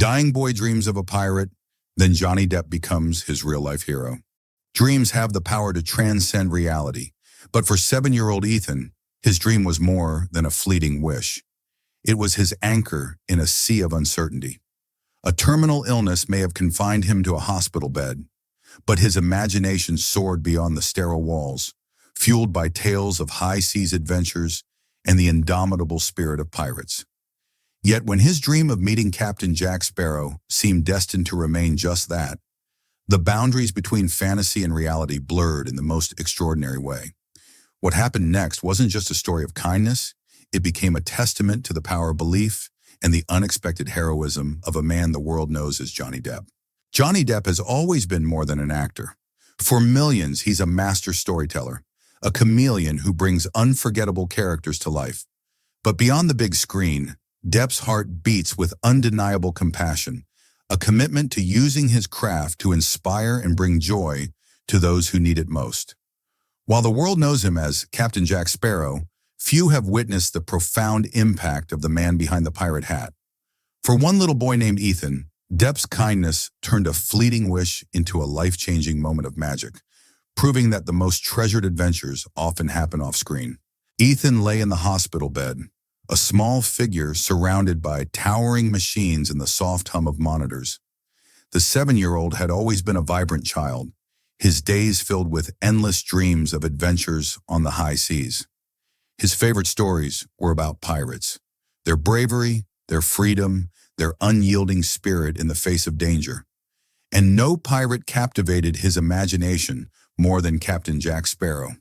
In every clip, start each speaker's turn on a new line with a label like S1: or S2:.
S1: Dying boy dreams of a pirate, then Johnny Depp becomes his real-life hero. Dreams have the power to transcend reality, but for 7-year-old Ethan, his dream was more than a fleeting wish. It was his anchor in a sea of uncertainty. A terminal illness may have confined him to a hospital bed, but his imagination soared beyond the sterile walls, fueled by tales of high-seas adventures and the indomitable spirit of pirates. Yet when his dream of meeting Captain Jack Sparrow seemed destined to remain just that, the boundaries between fantasy and reality blurred in the most extraordinary way. What happened next wasn't just a story of kindness, it became a testament to the power of belief and the unexpected heroism of a man the world knows as Johnny Depp. Johnny Depp has always been more than an actor. For millions, he's a master storyteller, a chameleon who brings unforgettable characters to life. But beyond the big screen, Depp's heart beats with undeniable compassion, a commitment to using his craft to inspire and bring joy to those who need it most. While the world knows him as Captain Jack Sparrow, few have witnessed the profound impact of the man behind the pirate hat. For one little boy named Ethan, Depp's kindness turned a fleeting wish into a life-changing moment of magic, proving that the most treasured adventures often happen off-screen. Ethan lay in the hospital bed, a small figure surrounded by towering machines and the soft hum of monitors. The 7-year-old had always been a vibrant child, his days filled with endless dreams of adventures on the high seas. His favorite stories were about pirates, their bravery, their freedom, their unyielding spirit in the face of danger. And no pirate captivated his imagination more than Captain Jack Sparrow.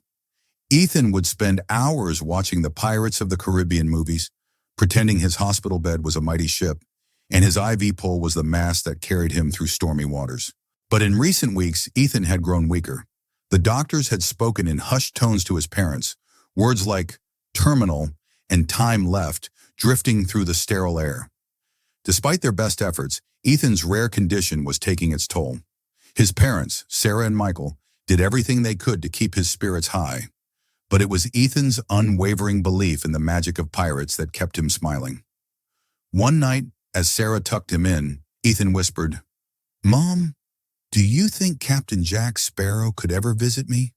S1: Ethan would spend hours watching the Pirates of the Caribbean movies, pretending his hospital bed was a mighty ship, and his IV pole was the mast that carried him through stormy waters. But in recent weeks, Ethan had grown weaker. The doctors had spoken in hushed tones to his parents, words like terminal and time left drifting through the sterile air. Despite their best efforts, Ethan's rare condition was taking its toll. His parents, Sarah and Michael, did everything they could to keep his spirits high. But it was Ethan's unwavering belief in the magic of pirates that kept him smiling. One night, as Sarah tucked him in, Ethan whispered, "Mom, do you think Captain Jack Sparrow could ever visit me?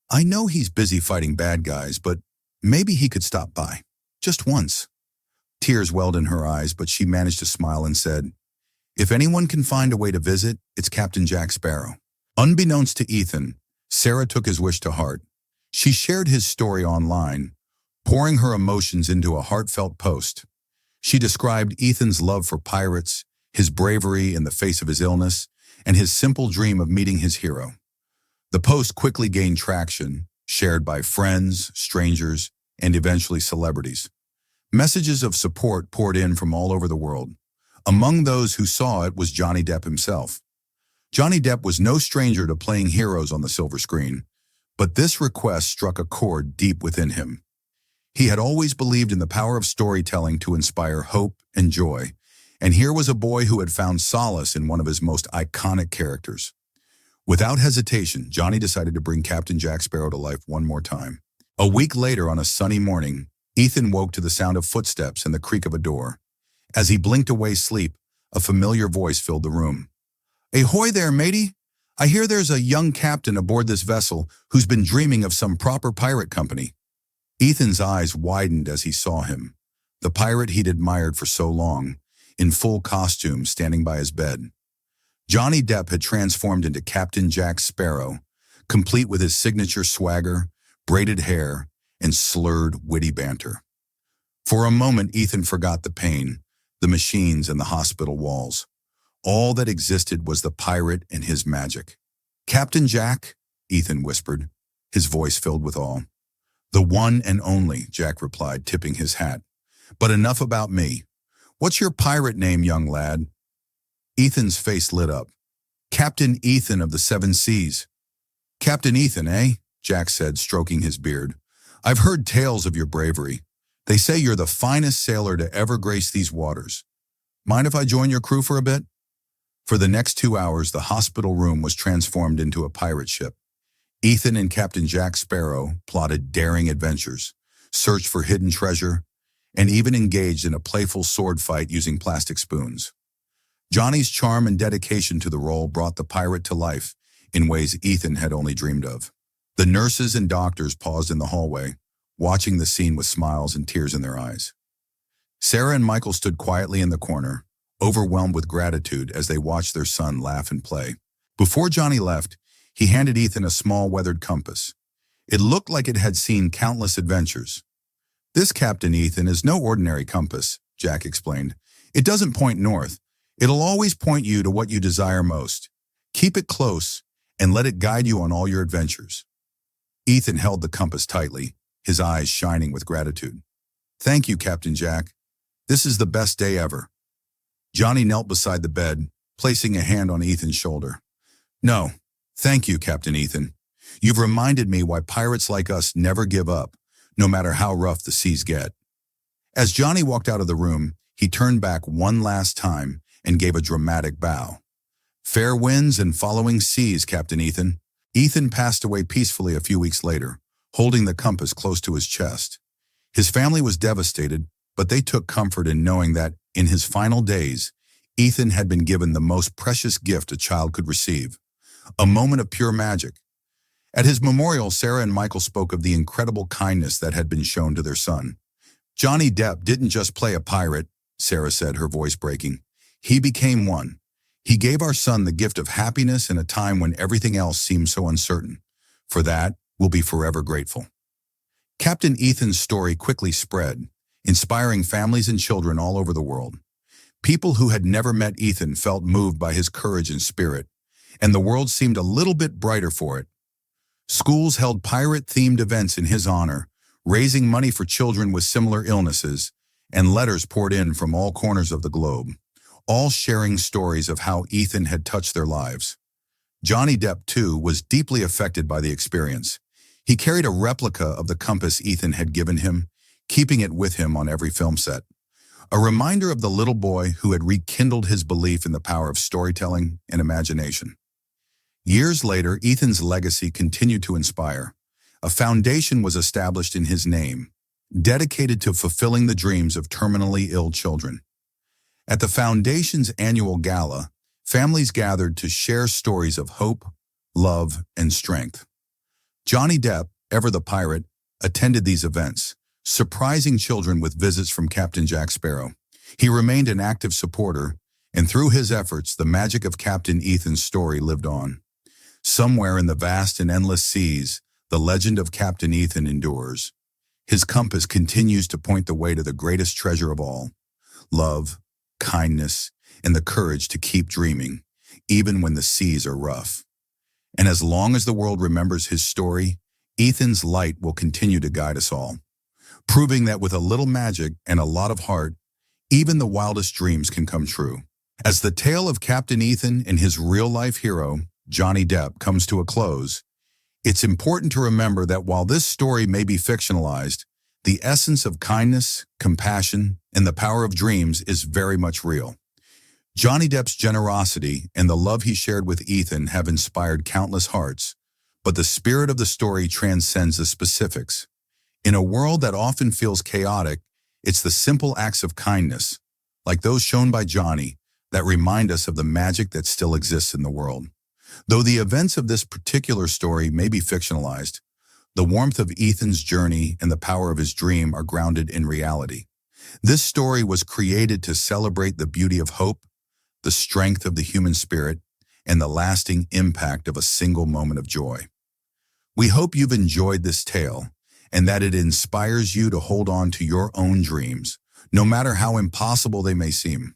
S1: I know he's busy fighting bad guys, but maybe he could stop by. Just once." Tears welled in her eyes, but she managed to smile and said, "If anyone can find a way to visit, it's Captain Jack Sparrow." Unbeknownst to Ethan, Sarah took his wish to heart. She shared his story online, pouring her emotions into a heartfelt post. She described Ethan's love for pirates, his bravery in the face of his illness, and his simple dream of meeting his hero. The post quickly gained traction, shared by friends, strangers, and eventually celebrities. Messages of support poured in from all over the world. Among those who saw it was Johnny Depp himself. Johnny Depp was no stranger to playing heroes on the silver screen, but this request struck a chord deep within him. He had always believed in the power of storytelling to inspire hope and joy, and here was a boy who had found solace in one of his most iconic characters. Without hesitation, Johnny decided to bring Captain Jack Sparrow to life one more time. A week later, on a sunny morning, Ethan woke to the sound of footsteps and the creak of a door. As he blinked away sleep, a familiar voice filled the room. "Ahoy there, matey! I hear there's a young captain aboard this vessel who's been dreaming of some proper pirate company." Ethan's eyes widened as he saw him, the pirate he'd admired for so long, in full costume standing by his bed. Johnny Depp had transformed into Captain Jack Sparrow, complete with his signature swagger, braided hair, and slurred, witty banter. For a moment, Ethan forgot the pain, the machines, and the hospital walls. All that existed was the pirate and his magic. "Captain Jack," Ethan whispered, his voice filled with awe. "The one and only," Jack replied, tipping his hat. "But enough about me. What's your pirate name, young lad?" Ethan's face lit up. "Captain Ethan of the Seven Seas." "Captain Ethan, eh?" Jack said, stroking his beard. "I've heard tales of your bravery. They say you're the finest sailor to ever grace these waters. Mind if I join your crew for a bit?" For the next 2 hours, the hospital room was transformed into a pirate ship. Ethan and Captain Jack Sparrow plotted daring adventures, searched for hidden treasure, and even engaged in a playful sword fight using plastic spoons. Johnny's charm and dedication to the role brought the pirate to life in ways Ethan had only dreamed of. The nurses and doctors paused in the hallway, watching the scene with smiles and tears in their eyes. Sarah and Michael stood quietly in the corner, overwhelmed with gratitude as they watched their son laugh and play. Before Johnny left, he handed Ethan a small weathered compass. It looked like it had seen countless adventures. "This, Captain Ethan, is no ordinary compass," Jack explained. "It doesn't point north. It'll always point you to what you desire most. Keep it close and let it guide you on all your adventures." Ethan held the compass tightly, his eyes shining with gratitude. "Thank you, Captain Jack. This is the best day ever." Johnny knelt beside the bed, placing a hand on Ethan's shoulder. "No, thank you, Captain Ethan. You've reminded me why pirates like us never give up, no matter how rough the seas get." As Johnny walked out of the room, he turned back one last time and gave a dramatic bow. "Fair winds and following seas, Captain Ethan." Ethan passed away peacefully a few weeks later, holding the compass close to his chest. His family was devastated, but they took comfort in knowing that, in his final days, Ethan had been given the most precious gift a child could receive, a moment of pure magic. At his memorial, Sarah and Michael spoke of the incredible kindness that had been shown to their son. "Johnny Depp didn't just play a pirate," Sarah said, her voice breaking. "He became one. He gave our son the gift of happiness in a time when everything else seemed so uncertain. For that, we'll be forever grateful." Captain Ethan's story quickly spread, inspiring families and children all over the world. People who had never met Ethan felt moved by his courage and spirit, and the world seemed a little bit brighter for it. Schools held pirate-themed events in his honor, raising money for children with similar illnesses, and letters poured in from all corners of the globe, all sharing stories of how Ethan had touched their lives. Johnny Depp, too, was deeply affected by the experience. He carried a replica of the compass Ethan had given him, keeping it with him on every film set. A reminder of the little boy who had rekindled his belief in the power of storytelling and imagination. Years later, Ethan's legacy continued to inspire. A foundation was established in his name, dedicated to fulfilling the dreams of terminally ill children. At the foundation's annual gala, families gathered to share stories of hope, love, and strength. Johnny Depp, ever the pirate, attended these events, surprising children with visits from Captain Jack Sparrow. He remained an active supporter, and through his efforts, the magic of Captain Ethan's story lived on. Somewhere in the vast and endless seas, the legend of Captain Ethan endures. His compass continues to point the way to the greatest treasure of all: love, kindness, and the courage to keep dreaming, even when the seas are rough. And as long as the world remembers his story, Ethan's light will continue to guide us all, proving that with a little magic and a lot of heart, even the wildest dreams can come true. As the tale of Captain Ethan and his real-life hero, Johnny Depp, comes to a close, it's important to remember that while this story may be fictionalized, the essence of kindness, compassion, and the power of dreams is very much real. Johnny Depp's generosity and the love he shared with Ethan have inspired countless hearts, but the spirit of the story transcends the specifics. In a world that often feels chaotic, it's the simple acts of kindness, like those shown by Johnny, that remind us of the magic that still exists in the world. Though the events of this particular story may be fictionalized, the warmth of Ethan's journey and the power of his dream are grounded in reality. This story was created to celebrate the beauty of hope, the strength of the human spirit, and the lasting impact of a single moment of joy. We hope you've enjoyed this tale and that it inspires you to hold on to your own dreams, no matter how impossible they may seem.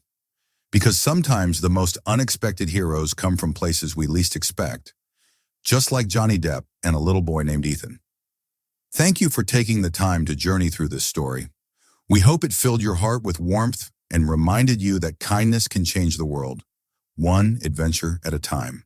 S1: Because sometimes the most unexpected heroes come from places we least expect, just like Johnny Depp and a little boy named Ethan. Thank you for taking the time to journey through this story. We hope it filled your heart with warmth and reminded you that kindness can change the world, one adventure at a time.